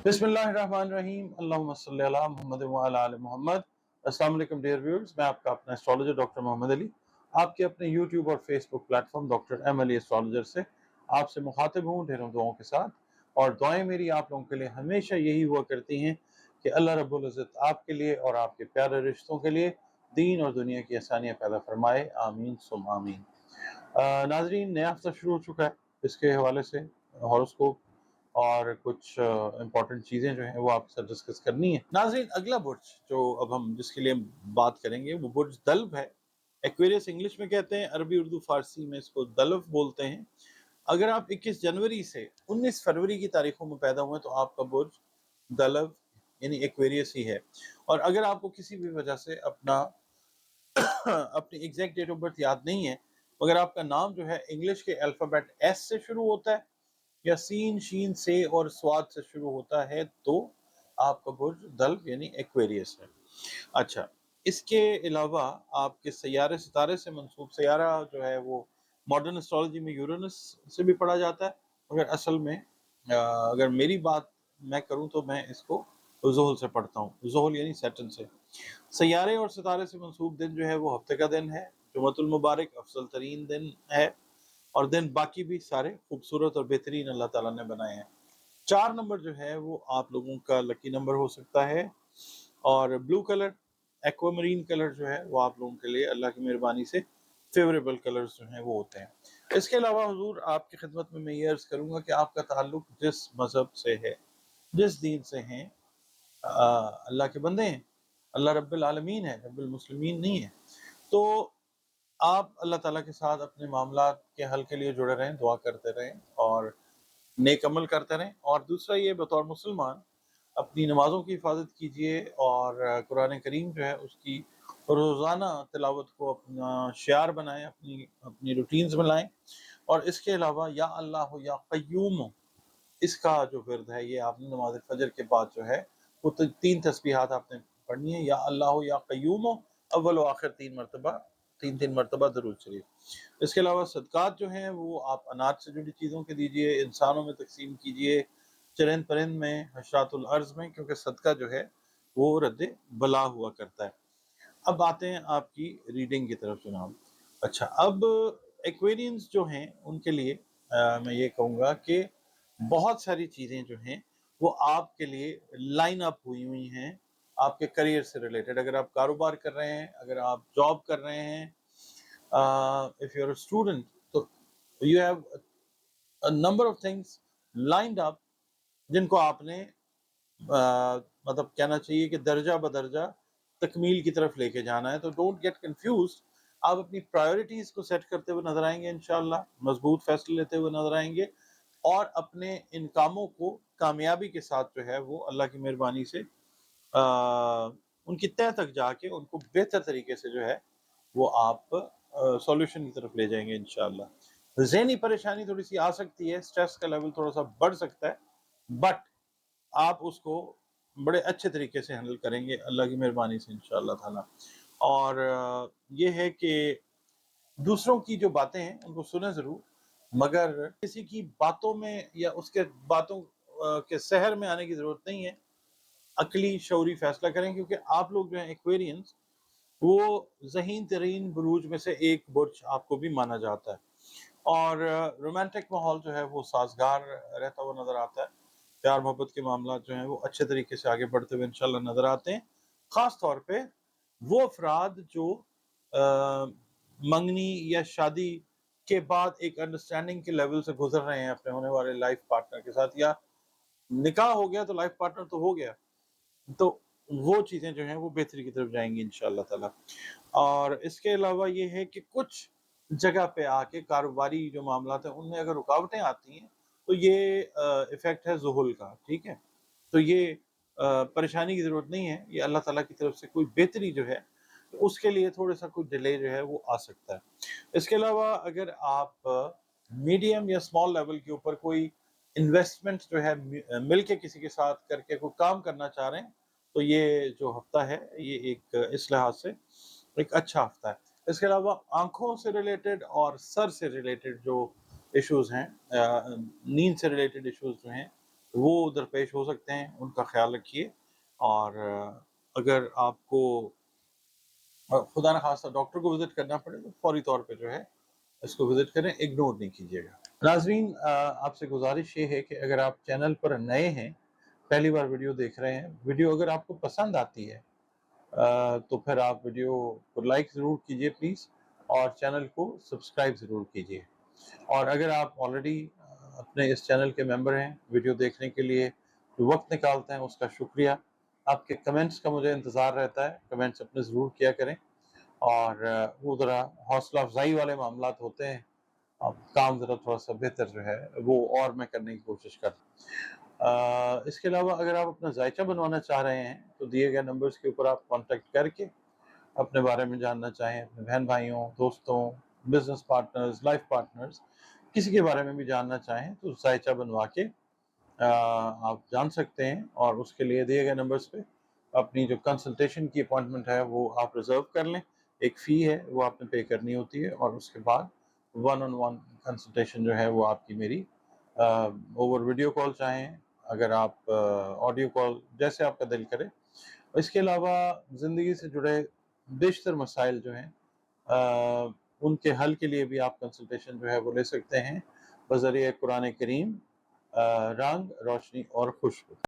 बिस्मिल्लाहिर्रहमानिर्रहीम अल्लाहुम्मा सल्ली अला मुहम्मद व अला आलि मोहम्मद। अस्सलाम वालेकुम डियर व्यूअर्स, मैं आपका अपना एस्ट्रोलॉजर डॉक्टर मोहम्मद अली आपके अपने यूट्यूब और Facebook platform doctor M Ali astrologer से आपसे मुखातिब हूँ ढेरों दुआओं के साथ। और दुआएं मेरी आप लोगों के लिए हमेशा यही हुआ करती हैं कि अल्लाह रब्बुल इज़्ज़त आपके लिए और आपके प्यारे रिश्तों के लिए दीन और दुनिया की आसानियाँ पैदा फरमाए, आमीन सुम आमीन। नाजरीन, नया हफ्ता शुरू हो चुका है। इसके हवाले से हॉरोस्कोप और कुछ इम्पोर्टेंट चीज़ें जो हैं वो आपके साथ डिस्कस करनी है। नाज़रीन, अगला बुर्ज जो अब हम जिसके लिए बात करेंगे वो बुर्ज दल्ब है। एक्वेरियस इंग्लिश में कहते हैं, अरबी उर्दू फारसी में इसको दल्ब बोलते हैं। अगर आप 21 जनवरी से 19 फरवरी की तारीखों में पैदा हुए तो आपका बुर्ज दल्ब यानी एक्वेरियस ही है। और अगर आपको किसी भी वजह से अपना अपनी एग्जैक्ट डेट ऑफ बर्थ याद नहीं है, मगर आपका नाम जो है इंग्लिश के अल्फ़ाबेट एस से शुरू होता है या सीन शीन से और स्वाद से शुरू होता है, तो आपका बुर्ज दल्ब यानी एक्वेरियस है। अच्छा, इसके अलावा आपके सैयारे सितारे से मंसूब सैयारा जो है वो मॉडर्न एस्ट्रोलॉजी में यूरेनस से भी पढ़ा जाता है, मगर असल में अगर मेरी बात मैं करूं तो मैं इसको ज़ोहल से पढ़ता हूँ, ज़ोहल यानी सैटर्न से। सैयारे और सितारे से मंसूब दिन जो है वो हफ्ते का दिन है, जुमअतुल मुबारक अफजल तरीन दिन है, और दिन बाकी भी सारे खूबसूरत और बेहतरीन अल्लाह ताला ने बनाए हैं। 4 नंबर जो है वो आप लोगों का लकी नंबर हो सकता है, और ब्लू कलर एक्वामरीन कलर जो है वो आप लोगों के लिए अल्लाह की मेहरबानी से फेवरेबल कलर्स जो हैं वो होते हैं। इसके अलावा हुजूर आपकी खिदमत में मैं ये अर्ज़ करूँगा कि आपका ताल्लुक जिस मज़हब से है, जिस दीन से हैं, अल्लाह के बंदे हैं, अल्लाह रब्बुल आलमीन है, रब्बुल मुस्लिमीन नहीं है, तो आप अल्लाह ताला के साथ अपने मामलात के हल के लिए जुड़े रहें, दुआ करते रहें और नेक अमल करते रहें। और दूसरा ये, बतौर मुसलमान अपनी नमाज़ों की हिफाजत कीजिए और कुरान करीम जो है उसकी रोज़ाना तिलावत को अपना शियार बनाएं, अपनी अपनी रूटीन्स में लाएं। और इसके अलावा या अल्लाह हो या क़य्यूम, इसका जो विर्द है ये आपने नमाज फजर के बाद जो है वो 3 तस्बीहात आपने पढ़नी है, या अल्लाह हो या क़य्यूम हो, अव्वल व आखिर 3 मरतबा, 3 मरतबा दरूद शरीफ। इसके अलावा सदक़ात जो हैं वो आप अनाज से जुड़ी चीज़ों के दीजिए, इंसानों में तकसीम कीजिए, चरिंद परिंद में, हशरातुल अर्ज़ में, क्योंकि सदका जो है वो रद्द बला हुआ करता है। अब आते हैं आपकी रीडिंग की तरफ जनाब। अच्छा, अब एक्वेरियंस जो हैं उनके लिए मैं ये कहूँगा कि बहुत सारी चीज़ें जो हैं वो आपके लिए लाइन अप हुई हैं आपके करियर से रिलेटेड। अगर आप कारोबार कर रहे हैं, अगर आप जॉब कर रहे हैं, if you are a student, तो you have a number of things lined up जिनको आपने मतलब कहना चाहिए कि दर्जा बदर्जा तकमील की तरफ लेके जाना है। तो डोंट गेट कंफ्यूज्ड, आप अपनी प्रायोरिटीज़ को सेट करते हुए नज़र आएंगे, इंशाल्लाह मजबूत फैसले लेते हुए नज़र आएंगे, और अपने इन कामों को कामयाबी के साथ जो है वो अल्लाह की मेहरबानी से उनकी तह तक जाके उनको बेहतर तरीके से जो है वो आप सॉल्यूशन की तरफ ले जाएंगे इंशाल्लाह। ज़हनी परेशानी थोड़ी सी आ सकती है, स्ट्रेस का लेवल थोड़ा सा बढ़ सकता है, बट आप उसको बड़े अच्छे तरीके से हैंडल करेंगे अल्लाह की मेहरबानी से इंशाअल्लाह ताला। और ये है कि दूसरों की जो बातें हैं उनको सुने ज़रूर, मगर किसी की बातों में या उसके बातों के सहर में आने की ज़रूरत नहीं है। अक्ली शऊरी फैसला करें, क्योंकि आप लोग जो हैं एक्वेरियंस, वो ज़हीन तरीन बुरूज में से एक बुर्ज आपको भी माना जाता है, और रोमांटिक माहौल जो है वो साजगार रहता हुआ नज़र आता है। प्यार मोहब्बत के मामला जो हैं वो अच्छे तरीके से आगे बढ़ते हुए इंशाल्लाह नज़र आते हैं। ख़ास तौर पे वो अफराद जो मंगनी या शादी के बाद एक अंडरस्टैंडिंग के लेवल से गुजर रहे हैं अपने होने वाले लाइफ पार्टनर के साथ, या निकाह हो गया तो लाइफ पार्टनर तो हो गया, तो वो चीज़ें जो हैं वो बेहतरी की तरफ जाएंगी इंशाल्लाह ताला। और इसके अलावा ये है कि कुछ जगह पे आके कारोबारी जो मामलात हैं उनमें अगर रुकावटें आती हैं तो ये इफ़ेक्ट है ज़ुहुल का, ठीक है? तो ये परेशानी की ज़रूरत नहीं है, ये अल्लाह ताला की तरफ से कोई बेहतरी जो है तो उसके लिए थोड़ा-सा कुछ डिले जो है वो आ सकता है। इसके अलावा अगर आप मीडियम या स्मॉल लेवल के ऊपर कोई इन्वेस्टमेंट जो है मिल के किसी के साथ करके कोई काम करना चाह रहे हैं, तो ये जो हफ्ता है ये एक इस लिहाज से एक अच्छा हफ्ता है। इसके अलावा आँखों से रिलेटेड और सर से रिलेटेड जो इश्यूज़ हैं, नींद से रिलेटेड इश्यूज़ जो हैं वो दरपेश हो सकते हैं, उनका ख्याल रखिए। और अगर आपको खुदा न खास्ता डॉक्टर को विज़िट करना पड़े तो फौरी तौर पे जो है इसको विज़िट करें, इग्नोर नहीं कीजिएगा। नाज़रीन, आपसे गुज़ारिश ये है कि अगर आप चैनल पर नए हैं, पहली बार वीडियो देख रहे हैं, वीडियो अगर आपको पसंद आती है तो फिर आप वीडियो को लाइक ज़रूर कीजिए प्लीज़, और चैनल को सब्सक्राइब ज़रूर कीजिए। और अगर आप ऑलरेडी अपने इस चैनल के मेंबर हैं, वीडियो देखने के लिए जो वक्त निकालते हैं उसका शुक्रिया। आपके कमेंट्स का मुझे इंतज़ार रहता है, कमेंट्स अपने ज़रूर किया करें। और वो ज़रा हौसला अफजाई वाले मामलात होते हैं, अब काम ज़रा थोड़ा सा बेहतर जो है वो और मैं करने की कोशिश कर। इसके अलावा अगर आप अपना जायचा बनवाना चाह रहे हैं तो दिए गए नंबर्स के ऊपर आप कांटेक्ट करके अपने बारे में जानना चाहें, अपने बहन भाइयों, दोस्तों, बिजनेस पार्टनर्स, लाइफ पार्टनर्स, किसी के बारे में भी जानना चाहें तो जायचा बनवा के आप जान सकते हैं। और उसके लिए दिए गए नंबर्स पे अपनी जो कंसल्टेशन की अपॉइंटमेंट है वो आप रिजर्व कर लें। एक फ़ी है वो आपने पे करनी होती है, और उसके बाद वन ऑन वन कंसल्टेशन जो है वो आपकी मेरी ओवर वीडियो कॉल चाहें, अगर आप ऑडियो कॉल, जैसे आपका दिल करे। इसके अलावा ज़िंदगी से जुड़े बेशतर मसाइल जो हैं उनके हल के लिए भी आप कंसल्टेशन जो है वो ले सकते हैं बज़रिए कुरान करीम, रंग, रोशनी और खुशबू।